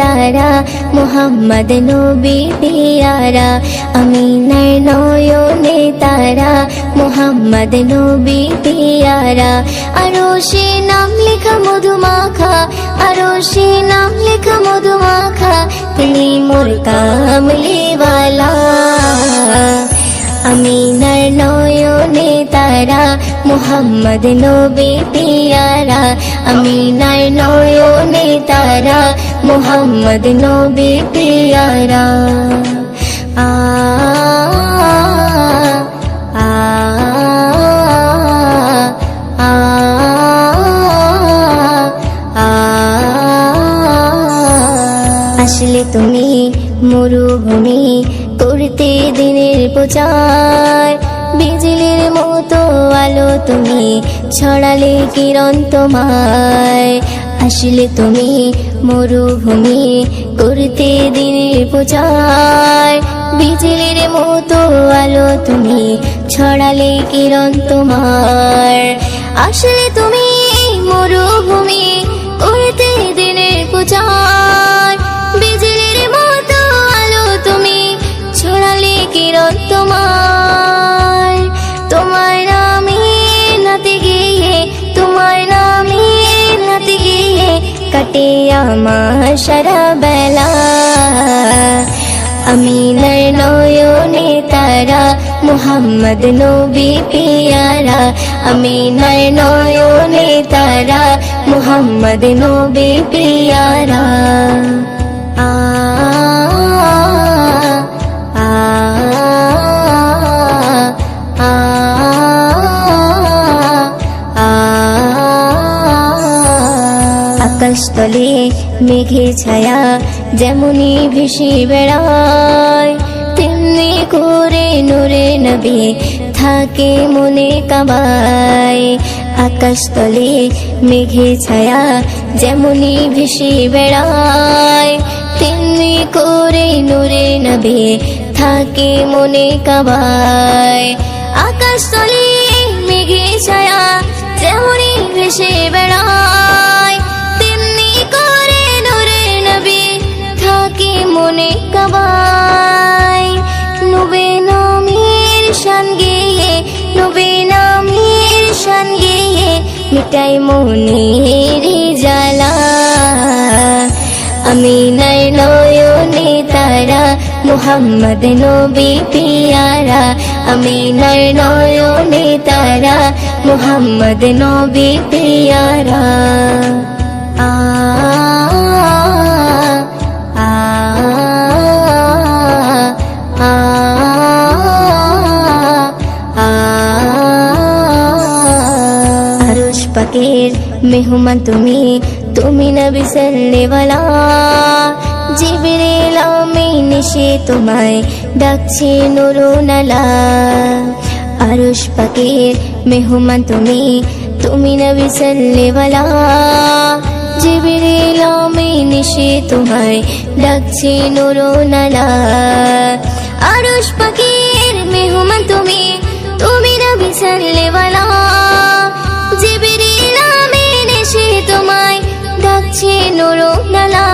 তারা মুহাম্মদ নবী পিয়ারা আমিনার নয়নে তারা মুহাম্মদ নবী পিয়ারা আরশে নাম লেখা মধুমাখা আরশে নাম লেখা মধুমাখা তিনি মোর কামলিওয়ালা আমিনার নয়নে তারা মুহাম্মদ নবী পিয়ারা আমিনার নয়নে তারা মুহাম্মদ নবী পিয়ারা আ আ আ আসলে তুমি মরুভূমি করতে দিনের প্রচার বিজলির মতো আলো তুমি ছড়ালে কিরণ তোমায় আসলে তুমি মরুভূমি করতে দিনের প্রচার বিজলির মতো আলো তুমি ছড়ালে কিরণ তোমার আসলে তুমি মরুভূমি করতে দিনের প্রচার বিজলির মতো আলো তুমি ছড়ালে কিরণ তোমার তোমার নামে নাতে গিয়ে তোমার নামে নাতে গিয়ে কাটে আমার সারা বেলা আমিনার নয়নে তারা মুহাম্মদ নবী পিয়ারা আমিনার নয়নে তারা মুহাম্মদ নবী পিয়ারা আ আ আ আকাশতলে মেঘে ছায়া যেমনি ভেসে বেড়ায় তেমনি করে নূরে নবী থাকে মনে কাবায় আকাশতলে মেঘে ছায়া যেমনি ভেসে বেড়ায় তেমনি করে নূরে নবী থাকে মনে কাবায় আকাশতলে মেঘে ছায়া যেমনি ভেসে বেড়ায় তেমনি করে নূরে নবী থাকে মনে কাবায় নবী নামের শান গেয়ে নবী নামের শান গেয়ে মিটাই মনের জ্বালা আমিনার নয়নে তারা মুহাম্মদ নবী পিয়ারা আমিনার নয়নে তারা মুহাম্মদ নবী পিয়ারা আ আ আ আরশ পাকের মেহমান তুমি তুমি নবী সাল্লেওয়ালা জিবরিল আমিন এসে তোমায় ডাকছে নুরুনালা আরশ পাকের মেহমান তুমি তুমি নবী সাল্লেওয়ালা জিবরিল আমিন এসে তোমায় ডাকছে নুরুনালা আরশ পাকের মেহমান তুমি তুমি নবী সাল্লেওয়ালা জিবরিল আমিন এসে তোমায় ডাকছে নুরুনালা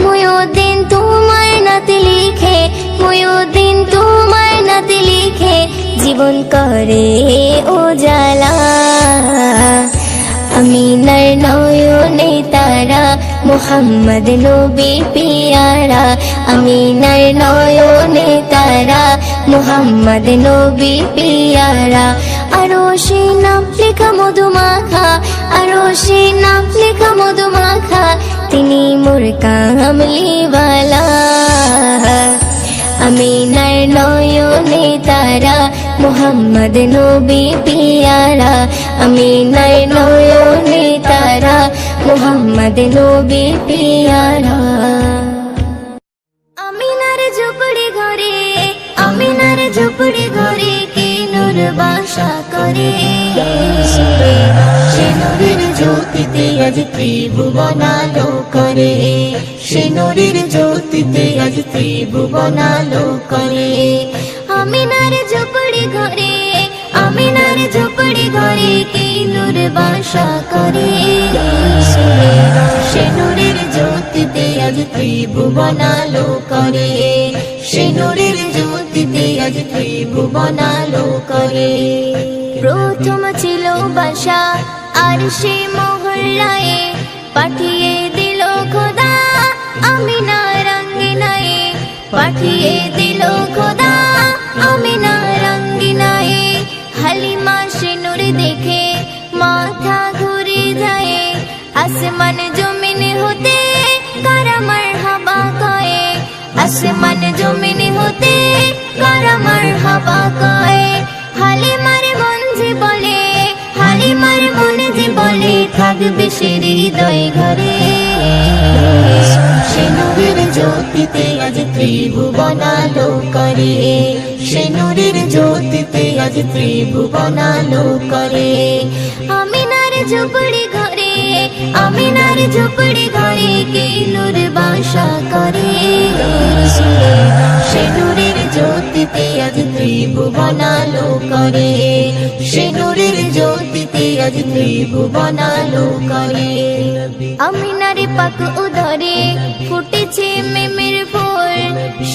মুয়ুদ্দিন তোমার নাতে লিখে মুয়ুদ্দিন তোমার নাতে লিখে জীবন করে উজালা আমিনার নয়নে তারা মুহাম্মদ নবী পিয়ারা আমিনার নয়নে তারা মুহাম্মদ নবী পিয়ারা আরশে নাম লেখা মধুমাখা আরশে নাম লেখা মধুমাখা তিনি মোর কামলিওয়ালা আমিনার নয়নে তারা মুহাম্মদ নবী পিয়ারা আমিনার নয়নে তারা মুহাম্মদ নবী পিয়ারা আমিনার ঝুপড়ি ঘরে আমিনার ঝুপড়ি ঘরে কে নূর বাসা করে সে নূরের জ্যোতিতে আজ ত্রিভুবন আলো করে সে নূরের জ্যোতিতে আজ ত্রিভুবন আলো করে আমিনার ঝুপড়ি ঘরে আমিনার ঝুপড়ি ঘরে কে নূর বাসা করে সে নূরের জ্যোতি ত্রিভুবন আলো করে, সে নূরের জ্যোতিতে আজ ত্রিভুবন আলো করে। প্রথম ছিল বাসা আর সে মহল্লায়, পাঠিয়ে দিল খোদা আমিনা রঙ্গিনায়, পাঠিয়ে দিল খোদা আমিনা রঙ্গিনায়। হালিমা সে নূর দেখে মাথা ঘুরে যায়, আসমান জমিন হতে কারা মারহাবা কয়, আসমান জমিন হতে কারা মারহাবা কয়। হালিমার মন যে বলে, হালিমার মন যে বলে, থাকবে সে হৃদয় ঘরে। সে নূরের জ্যোতিতে আজ ত্রিভুবন আলো করে, সে নূরের জ্যোতিতে আজ ত্রিভুবন আলো করে। আমিনার ঝুপড়ি ঘরে, আমিনার ঝুপড়ি ঘরে কে নূর বাসা করে। সে নূরের জ্যোতিতে আজ ত্রিভুবন আলো করে, সে নূরের জ্যোতিতে আজ ত্রিভুবন আলো করে। আমিনার পাক উদরে ফুটেছে মেমের ফুল,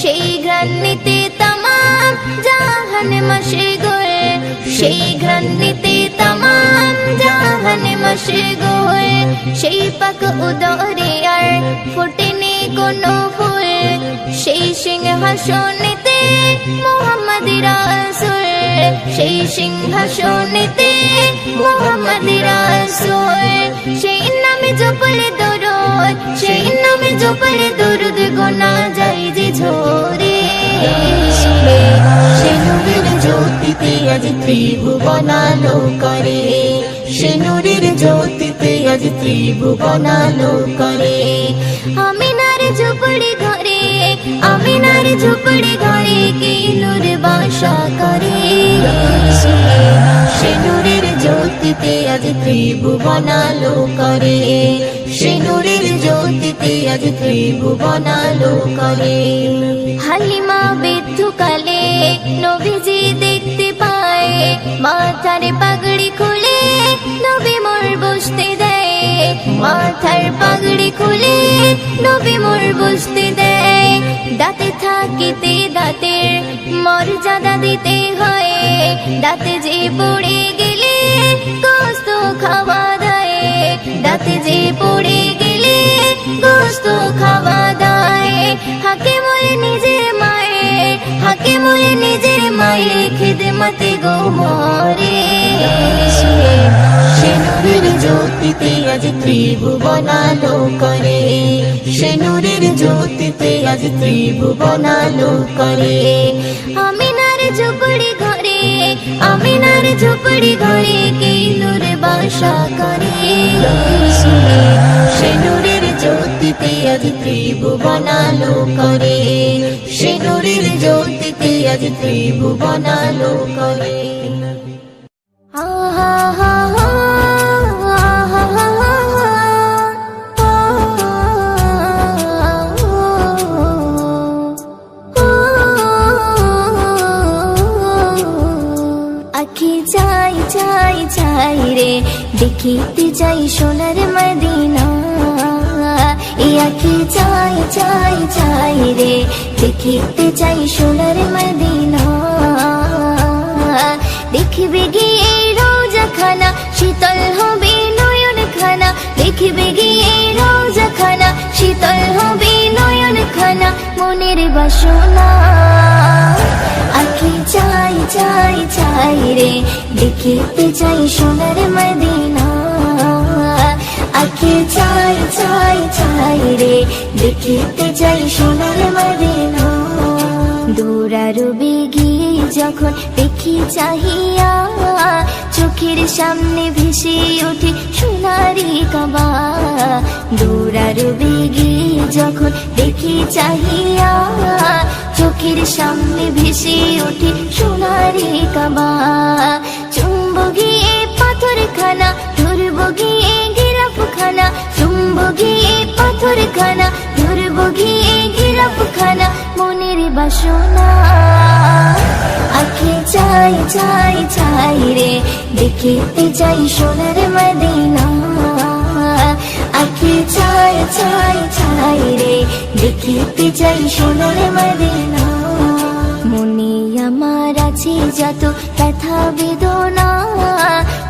সেই ঘ্রাণিতে তামাম জাহান মশগুল, সেই ঘ্রাণিতে তামাম জাহান মশগুল। সেই পাক উদরে আর ফুটেনি কোনো ফুল, সেই সিংহাসনেতে মুহাম্মদ রাসূল, সেই সিংহাসনেতে মুহাম্মদ রাসূল। সেই নামে জপলে দরুদ, সেই নামে জপলে দরুদ গোনা যায় যে ঝরে। সে নূরের জ্যোতিতে আজ ত্রিভুবন আলো করে, সে নূরের জ্যোতিতে আজ ত্রিভুবন আলো করে। আমিনার ঝুপড়ি ঘরে, আমিনার ঝুপড়ি ঘরে কে নূর বাসা করে। সে নূরের জ্যোতিতে আজ ত্রিভুবন আলো করে, সে নূরের জ্যোতিতে আজ ত্রিভুবন আলো করে। হালিমা বৃদ্ধকালে নবীজি দেখতে পায়, মাথার পাগড়ি খুলে নবী মোর বসতে দেয়, মাথার পাগড়ি খুলে নবী মোর বসতে দেয়। দাঁতে থাকিতে দাঁতের মর্যাদা দিতে হয়, দাঁতে যে পড়ে গেলে গোস্ত খাওয়া দেয়, দাঁতে যে পড়ে গেলে গোস্ত খাওয়া দেয়। হাকে মোয়ে নিজের মায়ে, হাকে মোয়ে নিজের মায়ে খিদমতে গো মরে। সে নূরের জ্যোতিতে আজ ত্রিভুবন আলো করে, সে নূরের জ্যোতিতে আজ ত্রিভুবন আলো করে। আমিনার ঝুপড়ি ঘরে, আমিনার ঝুপড়ি ঘরে কে নূর বাসা করে। সে নূরের জ্যোতিতে আজ ত্রিভুবন আলো করে, সে নূরের জ্যোতিতে আজ ত্রিভুবন আলো করে। আহা হা হা, আহা হা হা, আখি চাই চাই চাই রে, দেখিতে চাই সোনার মদিনা। এই আখি চাই চাই চাই রে, দেখিতে চাই সোনার মদিনা। দেখবে গিয়ে রোজা খানা, শীতল হবে নয়ন খানা, দেখবে গিয়ে রোজা খানা, শীতল হবে নয়ন খানা। মনের বাসনা আখি চাই চাই চাই রে, দেখিতে চাই সোনার মদিনা। আখি চাই চাই চাই রে, দেখিতে চাই সোনার মদিনা। দৌড়ারবে গিয়ে যখন দেখি চাহিয়া, চোখের সামনে ভেসে ওঠে সোনারি কাবা। দৌড়ারবে গিয়ে যখন দেখি চাহিয়া, চোখের সামনে ভেসে ওঠে সোনারি কাবা। চুম্ব গিয়ে পাথর খানা, ধরব গিয়ে গিলাফ খানা, চুম্ব গিয়ে পাথর খানা, ধরব গিয়ে গিলাফ খানা। মনের বাসনা আখি চাই চাই চাই রে, দেখিতে চাই সোনার মদিনা। আখি চাই চাই চাই রে, চাই সোনার মদিনা। মনে আমার আছে যত ব্যথা বেদনা,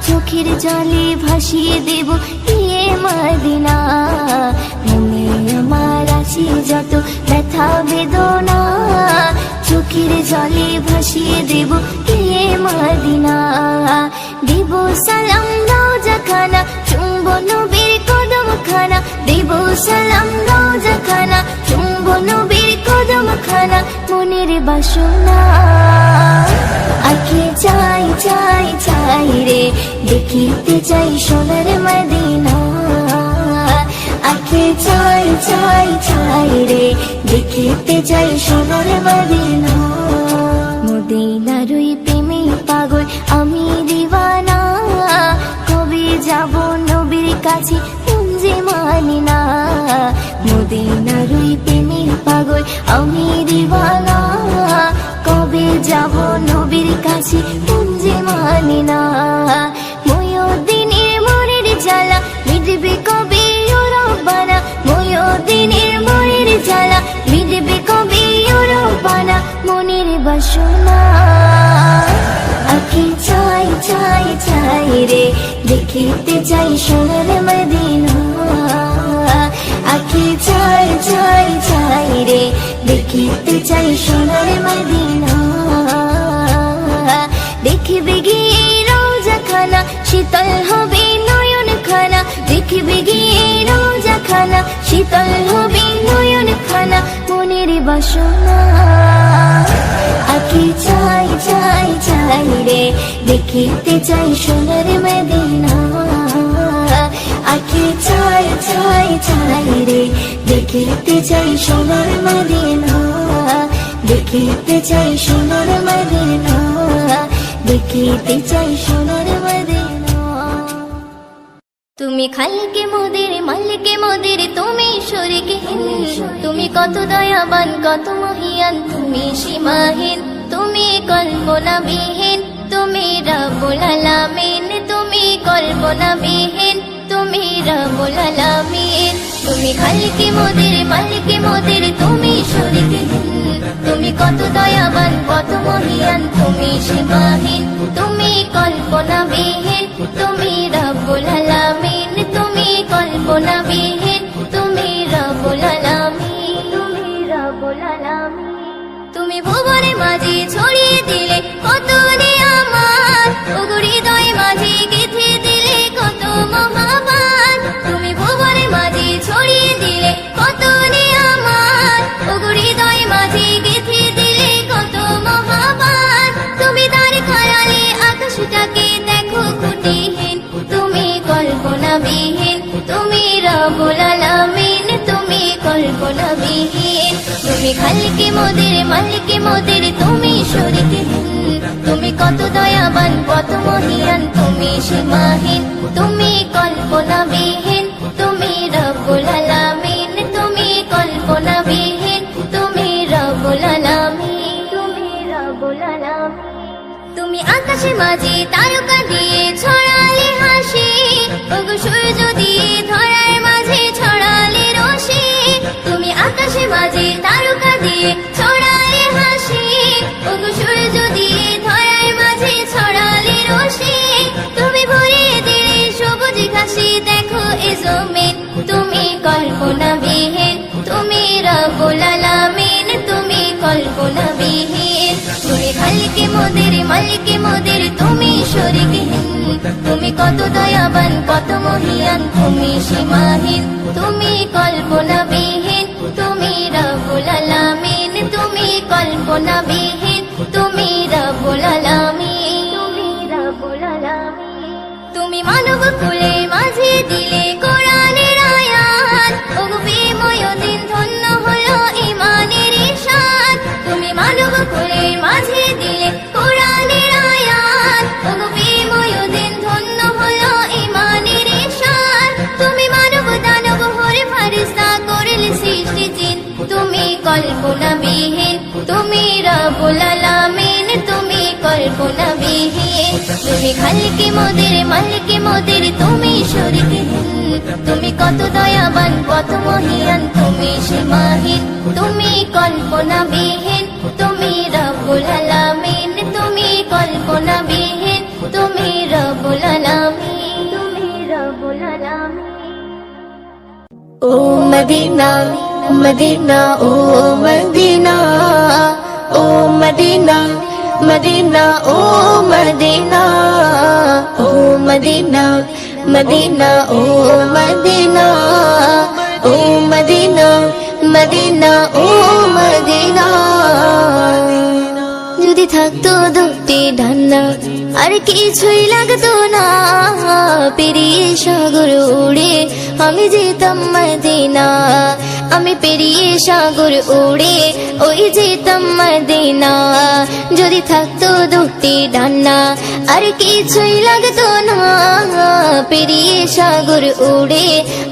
চোখের জলে ভাসিয়ে দেব ইয়ে মদিনা। মনে আমার আছে যত ব্যথা বেদনা, চোখের জলে ভাসিয়ে দেব ইয়ে মদিনা। দেব সালাম রওজা খানা, চুম্ব নবীর কদম খানা। দেব সালাম রওজা খানা, চুম্ব নবীর কদম খানা। মনের বাসনা আঁখে চাই চাই চাই রে, দেখিতে চাই সোনার মদিনা। আঁখে চাই চাই চাই রে, দেখিতে চাই সোনার মদিনা। মদিনার ওই প্রেমে পাগল আমি দিওয়ানা, কবে যাব নবীর কাছে যে মানি না। মদিনার ওই প্রেমে পাগল আমি দিওয়ানা, কবে যাব নবীর কাছে যে মানি না। ময়ূরদিনের মনের জ্বালা মিটবে কবে ও রব্বানা। ময়ূরদিনের মনের জ্বালা মিটবে কবে ও রব্বানা। মনের বাসনা আঁখে চাই চাই চাই রে, দেখিতে চাই সোনার মদিনা। আঁখে চাই চাই চাই রে, দেখিতে চাই সোনার মদিনা। দেখবে গিয়ে রওজা খানা, শীতল হবে নয়ন খানা। দেখবে গিয়ে রওজা খানা, শীতল হবে নয়ন খানা। মনের বাসনা আঁখে চাই চাই চাই রে, দেখিতে চাই সোনার মদিনা। আঁখে চাই চাই চাই রে, দেখিতে চাই সোনার মদিনা। দেখিতে চাই সোনার মদিনা, দেখিতে চাই সোনার মদিনা। তুমি খালকে মোদের মালিকে মোদের, তুমি শরীকে তুমি কত দয়াবান কত মহিয়ান, তুমি সীমাহীন তুমি কল্পনাবিহীন। তুমি রব্বুল আলামিন, তুমি কল্পনাবিহীন, তুমি রব্বুল আলামিন। তুমি খালকে মোদের মালিকে মোদের, তুমি শরীকে তুমি কত দয়াবান কত মহিয়ান, তুমি সীমাহীন তুমি কল্পনাবিহীন। তুমি রব্বুল আলামিন, তুমি কল্পনাবিহীন, তুমি রব্বুল আলামিন, তুমি রব্বুল আলামিন। তুমি ভুবনে মাঝে ছড়িয়ে দিলে কত নিয়ামত, ওগো হৃদয় মাঝে গেঁথে দিলে কত মহাবান। তুমি ভুবনে মাঝে ছড়িয়ে দিলে কত নিয়ামত, ওগো হৃদয় মাঝে গেঁথে দিলে কত মহাবান। তুমি তার খায়ালে আকাশটাকে দেখো খুঁটিহীন, তুমি কল্পনাবিহীন, তুমি রব্বুল আলামিন, তুমি কল্পনাবিহীন। তুমি খালকে মোদের মালিকে মোদের, তুমি শরীকে তুমি কত দয়াবান কত মহিয়ান, তুমি সীমাহীন তুমি কল্পনাবিহীন, তুমি রব্বুল আলামিন, তুমি কল্পনাবিহীন, তুমি রব্বুল আলামিন, তুমি রব্বুল আলামিন। তুমি আকাশে মাঝে তারকা দিয়ে ছড়ালে হাসি, ওগো সূর্য দিয়ে ধরার মাঝে ছড়ালে রশি। তুমি আকাশে মাঝে তারকা দিয়ে ছড়ালে হাসি, ওগো সূর্য দিয়ে ধরার মাঝে ছড়ালে রশি। তুমি ভরিয়ে দিলে সবুজ ঘাসে দেখো এ জমিন, তুমি কল্পনাবিহীন, তুমি রব্বুল আলামিন, তুমি কল্পনাবিহীন। তুমি খালকে মোদের মালিকে মোদের, তুমি শরীকে তুমি কত দয়াবান কত মহিয়ান, তুমি সীমাহীন তুমি কল্পনাবিহীন, তুমি রব্বুল আলামিন, তুমি কল্পনাবিহীন, তুমি রব্বুল আলামিন, তুমি রব্বুল আলামিন। তুমি মানব কুলে মাঝে দিলে কোরআনের আয়াত, ওগো বিময় দিন ধন্য হলো ঈমানের ঈশান। তুমি মানব কুলে মাঝে দিলে কোরআনের আয়াত, ওগো বিময় দিন ধন্য হলো ঈমানের ঈশান। তুমি মানব দানব হরে ফারিস্তা করলে সৃষ্টি জিন, তুমি কল্পনাবিহীন, তুমি রব্বুল আলামিন, তুমি কল্পনাবিহীন। তুমি খালকে মোদের মালিকে মোদের, তুমি শরীকে তুমি কত দয়াবান কত মহিয়ান, তুমি সীমাহীন তুমি কল্পনাবিহীন, তুমি রব্বুল আলামিন, তুমি কল্পনাবিহীন, তুমি রব্বুল আলামিন, তুমি রব্বুল আলামিন। ও মদিনা মদিনা ও মদিনা, ও মদিনা মদিনা ও মদিনা, ও মদিনা মদিনা ও মদিনা, ও মদিনা মদিনা ও মদিনা। যদি থাকতো দুটি ডান্না আর কিছুই লাগতো না, পেরিয়ে সাগর উড়ে আমি যেতাম মদিনা, আমি পেরিয়ে সাগর উড়ে ওই যেতাম মদিনা। যদি থাকতো দুটি ডান্না আর কিছুই লাগতো না, পেরিয়ে সাগর উড়ে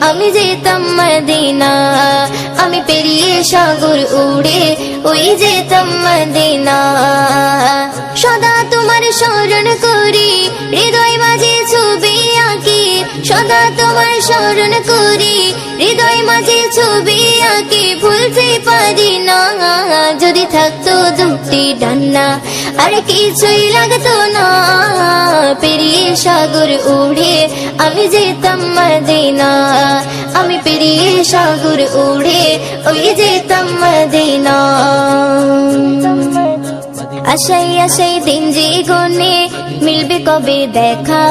আমি যেতাম মদিনা, আমি পেরিয়ে সাগর উড়ে ওই যেতাম মদিনা। সদা তোমার স্মরণ করি, হৃদয় মাঝে ছবি আঁকি, সদা তোমার স্মরণ করি, হৃদয় মাঝে ছবি আঁকি, ভুলতে পারি না। যদি থাকতো দুটি ডান্না আর কিছুই লাগতো না, পেরিয়ে সাগর উড়ে আমি যেতাম মদিনা, আমি পেরিয়ে সাগর উড়ে ওই যেতাম মদিনা। আশাই আশাই দিন যে গনে মিলবে কবে দেখা,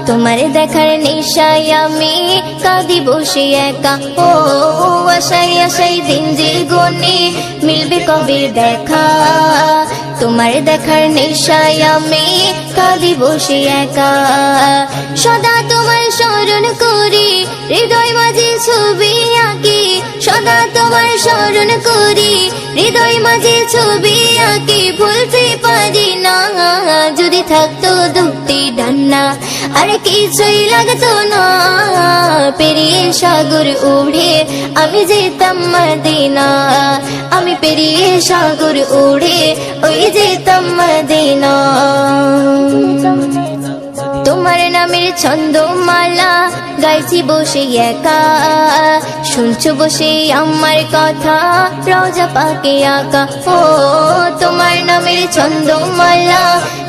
তোমার দেখার নেশায় আমি কাঁদি বসে একা। ও আশাই আশাই দিন যে গনে মিলবে কবে দেখা, তোমার দেখার নেশায় আমি কাঁদি বসে একা। সদা তোমার স্মরণ করি, হৃদয় মাঝে ছবি আঁকি, সদা তোমার স্মরণ করি, হৃদয় মাঝে ছবি আঁকি, ভুলতে পারি না। যদি থাকতো দুটি ডান্না আর কিছুই লাগতো না, পেরিয়ে সাগর উড়ে আমি যেতাম মদিনা, আমি পেরিয়ে সাগর উড়ে ওই যেতাম মদিনা। তোমার নামের ছন্দমালা গাইছি বসে একা, শুনছো বসে আমার কথা রওজা পাকে আঁকা। ও তোমার নামের ছন্দমালা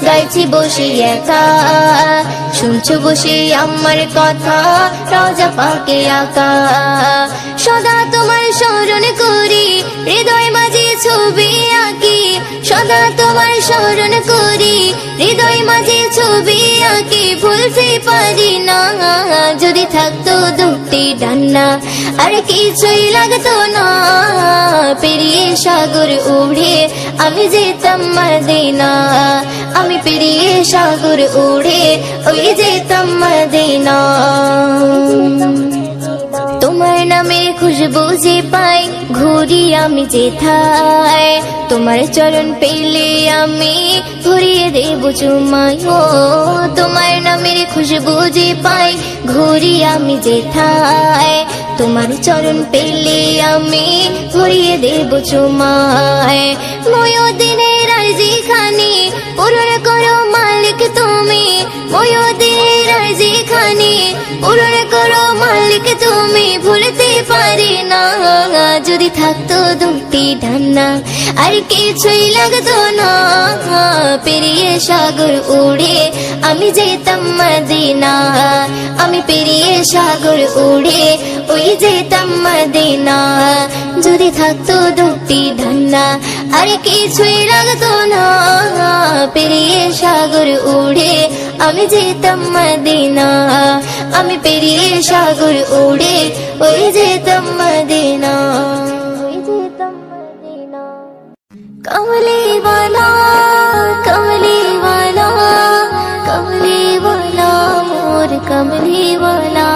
গাইছি বসে একা, শুনছো বসে আমার কথা রওজা পাকে আঁকা। সদা তোমার স্মরণ করি, হৃদয় মাঝে ছবি আঁকি, সদা তোমার স্মরণ করি, হৃদয় মাঝে ছবি আঁকি, ভুলতে পারি না। যদি থাকতো দুটি ডান্না আর কিছুই লাগতো না, পেরিয়ে সাগর উড়ে আমি যেতাম মদিনা, আমি পেরিয়ে সাগর উড়ে ওই যেতাম মদিনা। তোমার নামে খুশবু যে পাই ঘুরি আমি যেথায়, তোমার চরণ পেলে আমি ঘুরিয়ে দেব চুমাই। ও তোমার নামের খুশবু যে পাই ঘুরি আমি যেথায়, তোমার চরণ পেলে আমি ঘুরিয়ে দেব চুমায়। ময়দিনের আরজি খানি পূরণ করো মালিক তুমি, ময়দিনের আরজি খানি পূরণ করো মালিক তুমি, ভুলতে পারি না। যদি থাকতো দুটি ডান্না আর কিছুই লাগতো না, পেরিয়ে সাগর উড়ে আমি যেতাম মদিনা, আমি পেরিয়ে সাগর উড়ে ওই যেতাম মদিনা। যদি থাকতো দুটি ডান্না আর কিছুই লাগতো না, পেরিয়ে সাগর উড়ে আমি যেতাম মদিনা, আমি পেরিয়ে সাগর উড়ে ওই যেতাম মদিনা, ওই যেতাম মদিনা। কমলি वाला কমলি वाला কমলি वाला মোর কমলি वाला,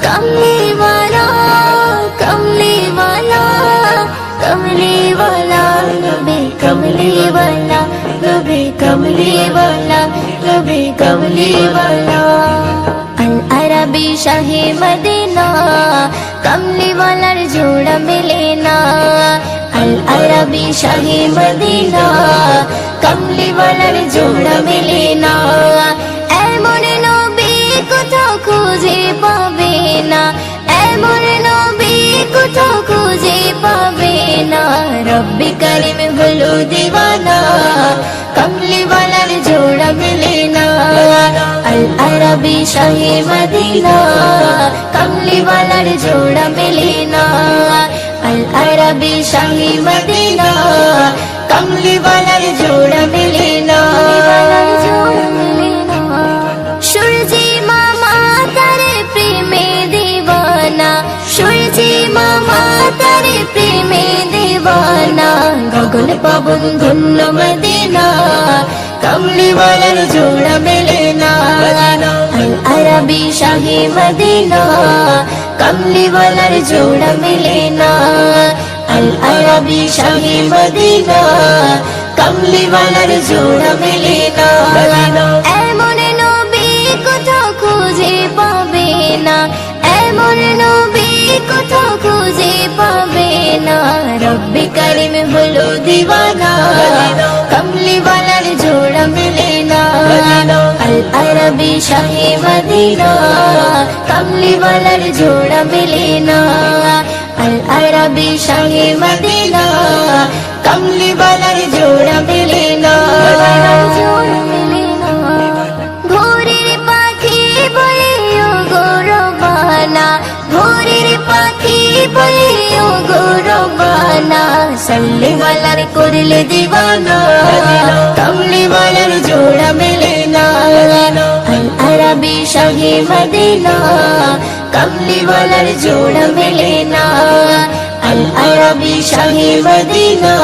কমলি वाला কমলি वाला কমলি वाला নবী কমলি वाला, নবী কমলি वाला, নবী কমলি वाला। আল আরবি শাহে মদিনা কমলি वालाর জোড়া মেলে না, আল আরবি শাহে মদিনা কমলি वालाর জোড়া মেলে না। এমন নবী কোথাও খুঁজে পাবে না, এমন নবী কোথাও খুঁজে পাবে না। আরবি শাহে মদিনা কমলি ওয়ালার জোড়া মেলে না আল আরবি শাহে মদিনা কমলি ওয়ালার জোড়া মেলে না সূর্যি মামা তারে প্রেমে দিওয়ানা সূর্যি মামা তারে প্রেমে দিওয়ানা গগন পবন ধন্য মদিনা কমলি ওয়ালার জোড়া মেলে না আল আরবি শাহে মদিনা কমলি ওয়ালার জোড়া মেলে না আল আরবি শাহে মদিনা কমলি ওয়ালার জোড়া মেলে না এমন নবী কোথাও খুঁজে পাবে না এমন নবী কোথাও খুঁজে পাবে না রব্বি করিম হলো দিওয়ানা কমলি ওয়ালার জোড়া মেলে না আল আরবি শাহে মদিনা কমলি ওয়ালার জোড়া মেলে না আল আরবি শাহে মদিনা কমলি ওয়ালার জোড়া মেলে না ভোরের পাখি বলে ও গৌরবানা ভোরের পাখি বলে ও গৌরবানা সাল্লি ওয়ালার করলে দিওয়ানা কমলি ওয়ালার জোড়া মেলে না আল আরবি শাহে মদিনা কমলি ওয়ালার জোড়া মেলে না আল আরবি শাহে মদিনা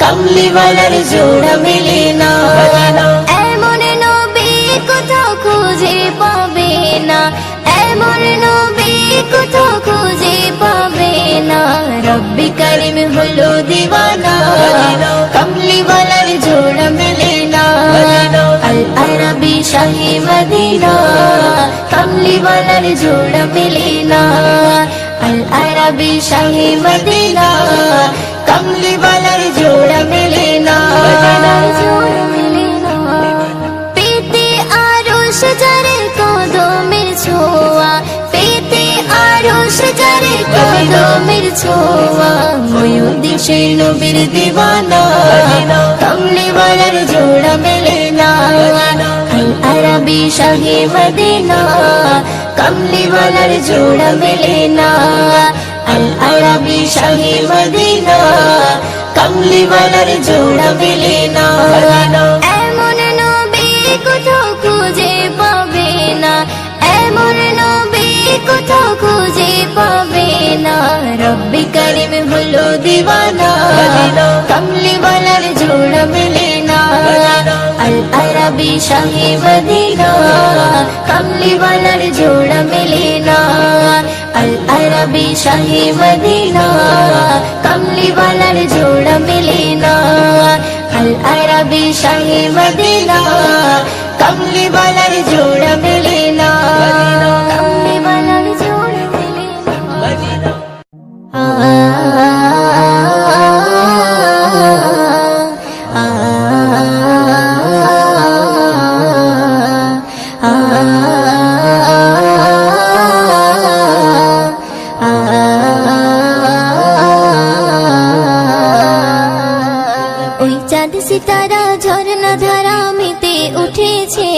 কমলি ওয়ালার জোড়া মেলে না এমন নবী কোথাও খুঁজে পাবে না এমন নবী কোথাও খুঁজে পাবে না রব্বি করিম হলো দিওয়ানা কমলি ওয়ালার জোড়া মেলে না আল আরবি শাহে মদিনা কমলি ওয়ালার জোড়া মেলে না আল আরবি শাহে মদিনা কমলি ওয়ালার জোড়া মেলে না পেতে আরো সজারে কদমের ছোঁয়া পেতে আরো সজারে কদমের ছোঁয়া ময়ূরদিন সেই নবীর দিওয়ানা কমলি ওয়ালার জোড়া মেলে না আল আরবি শাহে মদিনা কমলি ওয়ালার জোড়া মেলে না আল আরবি শাহে মদিনা কমলি ওয়ালার জোড়া মেলে না এমন নবী কোথাও খুঁজে পাবে না এমন নবী কোথাও খুঁজে পাবে না রব্বি করিম হলো দিওয়ানা কমলি ওয়ালার জোড়া মেলে না আল আরবি শাহে মদিনা কমলি ওয়ালার জোড়া মেলে না আল আরবি শাহে মদিনা কমলি ওয়ালার জোড়া মেলে না আল আরবি শাহে মদিনা কমলি ওয়ালার জোড়া মেলে না কমলি ওয়ালার জোড়া মেলে ওই চাঁদ সিতারা ঝরনা ধারা মেতে উঠেছে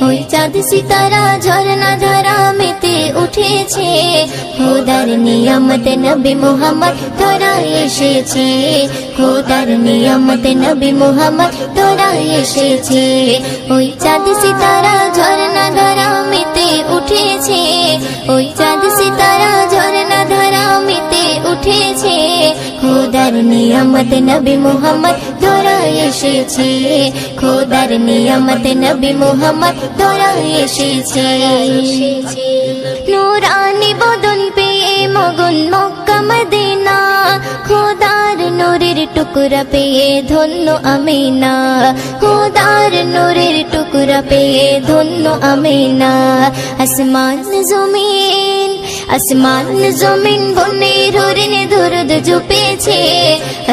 ওই চাঁদ সিতারা ঝরনা ধারা মেতে উঠেছে খোদার নিয়ামত নবী মুহাম্মদ তোরা এসেছে খোদার নিয়ামত নবী মুহাম্মদ তোরা এসেছে ওই চাঁদ সিতারা ঝরনা ধারা মেতে উঠেছে ওই চাঁদ সিতারা ঝরনা ধারা মেতে উঠেছে খোদার নিয়ামত নবী মুহাম্মদ তোরা এসেছে খোদার নিয়ামত নবী মুহাম্মদ তোরা এসেছে নূরানি বদন পেয়ে মগন মক্কা মদিনা খোদার নূরের টুকরা পেয়ে ধন্য আমিনা খোদার নূরের টুকরা পেয়ে ধন্য আমিনা আসমান জমিন বনে রোরিনে দরুদ জুপেছে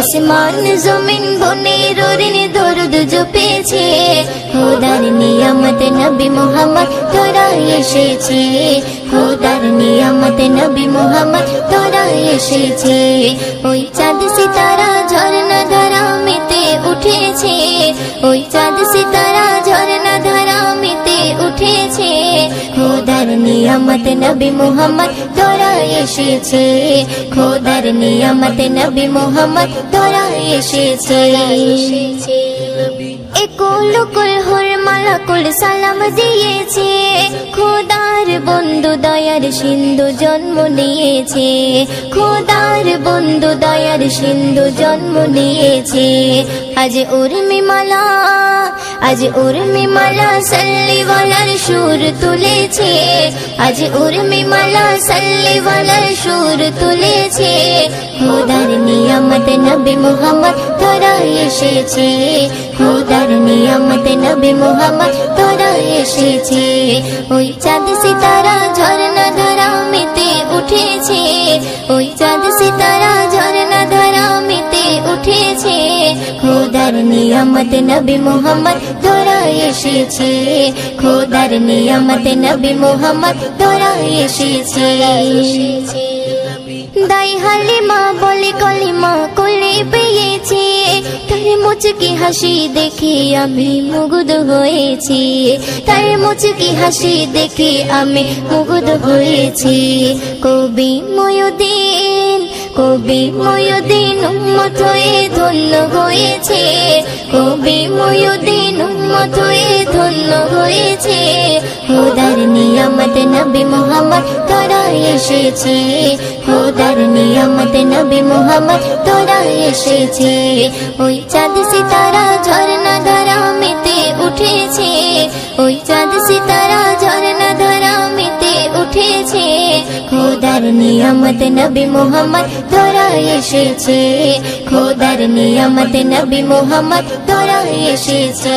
আসমান জমিন বনে রোরিনে দরুদ জুপেছে খোদার নিয়ামত নবী মুহাম্মদ তোরা এসেছে খোদার নিয়ামত নবী মুহাম্মদ তোরা এসেছে ওই চাঁদ সিতারা ঝরনা ধারা মেতে উঠেছে ওই চাঁদ সিতারা ঝরনা ধারা মেতে উঠেছে নিয়ামত নবী মুহাম্মদ তোরা এসেছে খোদার নিয়ামত নবী মুহাম্মদ তোরা এসেছে একুল কুল হুর মালাকুল সালাম দিয়েছে খোদার বন্ধু দয়ার সিন্ধু জন্ম নিয়েছে খোদার বন্ধু দয়ার সিন্ধু জন্ম নিয়েছে আজ উর্মিমালা আজ উর্মিমালা সাল্লিওয়ালার সুর তুলেছে আজ উর্মিমালা সাল্লিওয়ালার সুর তুলেছে খোদার নিয়ামত নবী মুহাম্মদ তোরা এসেছে খোদার নিয়ামত নবী মুহাম্মদ তোরা এসেছে ওই চাঁদ সিতারা ঝরনা ধারা মেতে উঠেছে ওই চাঁদ সিতারা ঝরনা ধারা মেতে উঠেছে খোদার নিয়ামত নবী মুহাম্মদ তোরা এসেছে খোদার নিয়ামত নবী মুহাম্মদ তোরা এসেছে দাই হালিমা বলে কলিমা কোলে পেয়েছে তার মুচকি হাসি দেখে আমি মুগ্ধ হয়েছি তার মুচকি হাসি দেখে আমি মুগ্ধ হয়েছি কবি ময়ুদ্দিন উম্মত হয়ে ধন্য হয়েছে কবি ময়ুদ্দিন উম্মত হয়ে ধন্য হয়েছে খোদার নিয়ামত নবী মুহাম্মদ তোরা এসেছে খোদার নিয়ামত নবী মুহাম্মদ তোরা এসেছে ওই চাঁদ সিতারা ঝরনা ধারা মেতে উঠেছে ওই চাঁদ সিতারা ঝরনা ধারা মেতে উঠেছে খোদার নিয়ামত নবী মুহাম্মদ তোরা এসেছে খোদার নিয়ামত নবী মুহাম্মদ তোরা এসেছে